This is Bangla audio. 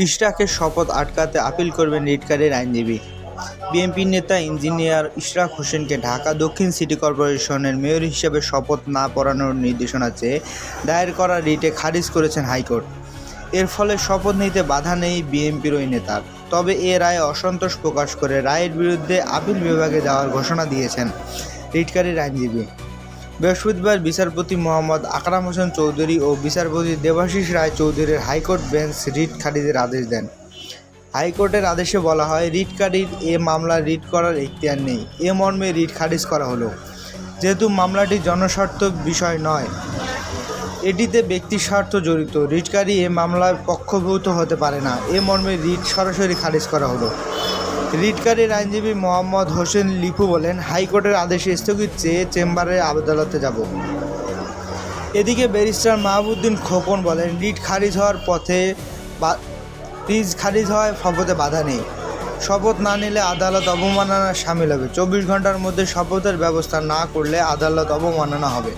ইশরাকের শপথ আটকাতে আপিল করবেন রিটকারীর আইনজীবী। বিএনপি নেতা ইঞ্জিনিয়ার ইশরাক হোসেনকে ঢাকা দক্ষিণ সিটি কর্পোরেশনের মেয়র হিসেবে শপথ না পড়ানোর নির্দেশনা চেয়ে দায়ের করা রিটে খারিজ করেছেন হাইকোর্ট। এর ফলে শপথ নিতে বাধা নেই বিএনপির ওই নেতার। তবে এ রায়ে অসন্তোষ প্রকাশ করে রায়ের বিরুদ্ধে আপিল বিভাগে যাওয়ার ঘোষণা দিয়েছেন রিটকারীর আইনজীবী। বৃহস্পতিবার বিচারপতি মোহাম্মদ আকরাম হোসেন চৌধুরী ও বিচারপতি দেবাশিস রায় চৌধুরীর হাইকোর্ট বেঞ্চ রিট খারিজের আদেশ দেন। হাইকোর্টের আদেশে বলা হয়, রিটকারীর এ মামলা রিট করার এখতিয়ার নেই। এ মর্মে রিট খারিজ করা হলো। যেহেতু মামলাটি জনস্বার্থ বিষয় নয়, এটিতে ব্যক্তি স্বার্থ জড়িত, রিটকারী এ মামলায় পক্ষভুক্ত হতে পারে না। এ মর্মে রিট সরাসরি খারিজ করা হলো। রিটকারীর আইনজীবী মোহাম্মদ হোসেন লিপু বলেন, হাইকোর্টের আদেশে স্থগিত চেয়ে চেম্বারে আদালতে যাব। এদিকে ব্যারিস্টার মাহবুবুদ্দিন খোকন বলেন, রিট খারিজ হওয়ার শপথে বাধা নেই। শপথ না নিলে আদালত অবমাননার শামিল হবে। 24 ঘন্টার মধ্যে শপথের ব্যবস্থা না করলে আদালত অবমাননা হবে।